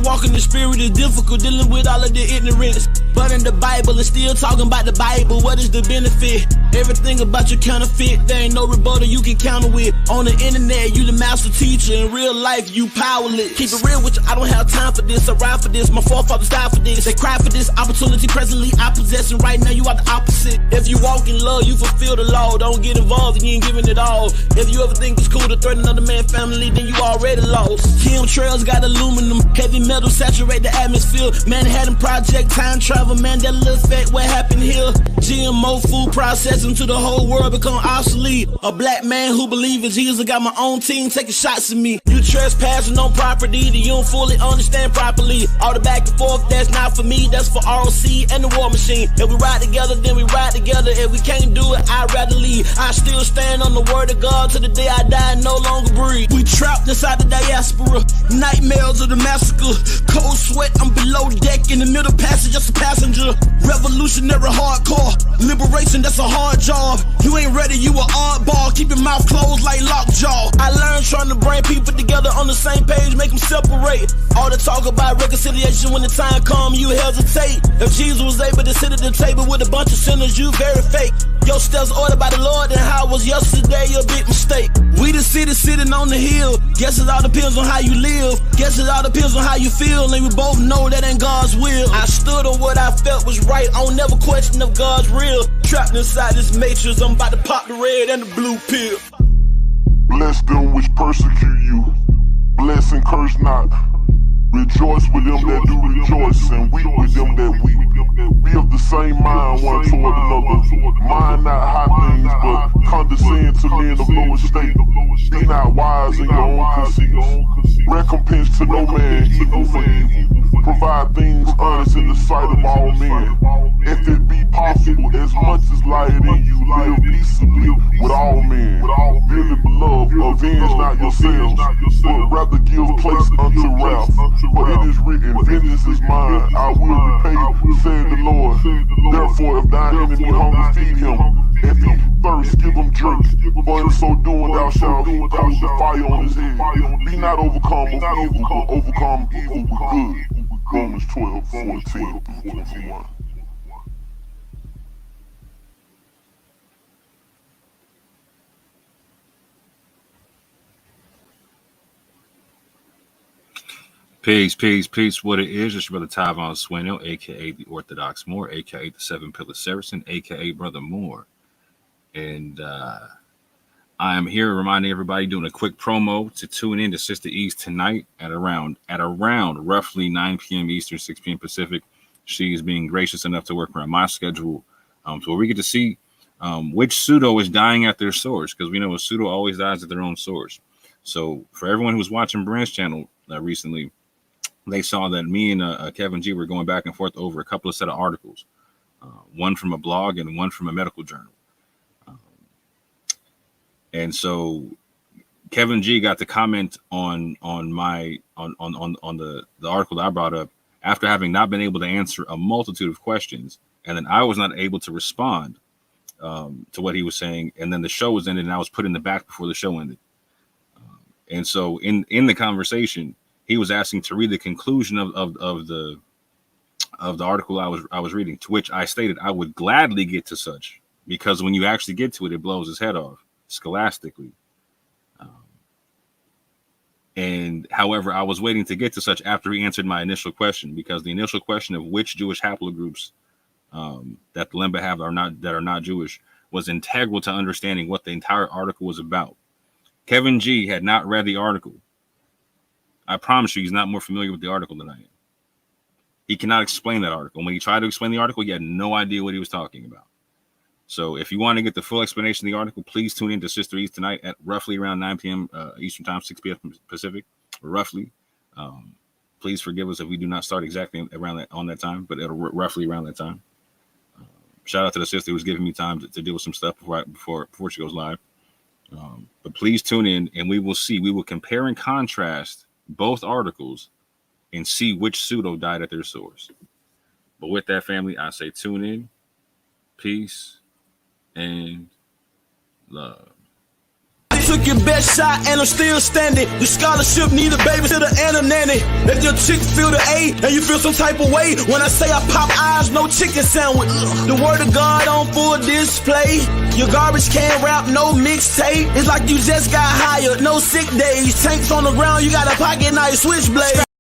walk in the spirit is difficult, dealing with all of the ignorance. But in the Bible, it's still talking about the Bible. What is the benefit? Everything about you counterfeit. There ain't no rebuttal you can counter with. On the internet, you the master teacher. In real life, you powerless. Keep it real with you, I don't have time for this. I ride for this, my forefathers died for this. They cry for this opportunity presently I possess, and right now you are the opposite. If you walk in love, you fulfill the law. Don't get involved and you ain't giving it all. If you ever think it's cool to threaten another man's family, then you already lost. Chemtrails got aluminum, heavy metal saturate the atmosphere. Manhattan Project, time travel, Mandela effect, what happened here? GMO food processing to the whole world become obsolete. A black man who believes in Jesus got my own team taking shots at me. You trespassing on property that you don't fully understand properly. All the back and forth, that's not for me, that's for ROC and the war machine. If we ride together, then we ride together. If we can't do it, I'd rather leave. I still stand on the word of God till the day I die and no longer breathe. We trapped inside the diaspora, nightmares of the massacre. Cold sweat, I'm below deck, in the middle passage, just a passenger. Revolutionary hardcore, liberation, that's a hard job. You ain't ready, you a oddball, keep your mouth closed like lockjaw. I learned trying to bring people together on the same page, make them separate. All the talk about reconciliation, when the time come, you hesitate. If Jesus was able to sit at the table with a bunch of sinners, you very fake. Your steps ordered by the Lord, and how it was yesterday, a big mistake. We the city sitting on the hill. Guess it all depends on how you live. Guess it all depends on how you feel, and we both know that ain't God's will. I stood on what I felt was right. I don't never question if God's real. Trapped inside this matrix, I'm about to pop the red and the blue pill. Bless them which persecute you. Bless and curse not. Rejoice with them that do rejoice, and weep with them that weep. Be of the same mind one toward another. Mind not high things, but condescend to men of low estate. Be not wise in your own conceits. Recompense to no man evil for evil. Provide things honest in the sight of all men. If it be possible, as much as lieth in you, live peaceably with all men. Dearly beloved, avenge not yourselves, but rather give place unto wrath. For it is written, vengeance is mine, I will repay, said the Lord. Therefore, if thine enemy hunger, feed him. If he thirst, give him drink. For in so doing, thou shalt cool the fire on his head. Be not overcome with evil, but overcome evil with good. Romans 12:14-21. Peace. What it is, it's your brother Tyvon Sweno, a.k.a. the Orthodox Moor, a.k.a. the Seven Pillar Saracen, a.k.a. Brother Moore. And I am here reminding everybody, doing a quick promo to tune in to Sister East tonight at around roughly 9 p.m. Eastern, 6 p.m. Pacific. She is being gracious enough to work around my schedule, so where we get to see which pseudo is dying at their source, because we know a pseudo always dies at their own source. So for everyone who was watching Brand's channel recently, they saw that me and Kevin G were going back and forth over a couple of set of articles, one from a blog and one from a medical journal. And so Kevin G got to comment on the article that I brought up after having not been able to answer a multitude of questions, and then I was not able to respond to what he was saying, and then the show was ended, and I was put in the back before the show ended. And so in the conversation, he was asking to read the conclusion of the article I was reading, to which I stated I would gladly get to such, because when you actually get to it, it blows his head off scholastically. And however, I was waiting to get to such after he answered my initial question, because the initial question of which Jewish haplogroups that the Lemba have that are not Jewish was integral to understanding what the entire article was about. Kevin G had not read the article. I promise you, he's not more familiar with the article than I am. He cannot explain that article. When he tried to explain the article, he had no idea what he was talking about. So if you want to get the full explanation of the article, please tune in to Sister East tonight at roughly around 9 p.m. Eastern Time, 6 p.m. Pacific, roughly. Please forgive us if we do not start exactly around that time, but it'll roughly around that time. Shout out to the sister who's giving me time to deal with some stuff before she goes live. But please tune in, and we will compare and contrast both articles and see which pseudo died at their source. But with that, family, I say tune in, peace, and love. To took your best shot and I'm still standing. Your scholarship need a babysitter and a nanny. If your chick feel the A and you feel some type of way when I say I pop eyes, no chicken sandwich. The word of God on full display. Your garbage can rap, no mixtape. It's like you just got hired, no sick days. Tanks on the ground, you got a pocket knife, switchblade.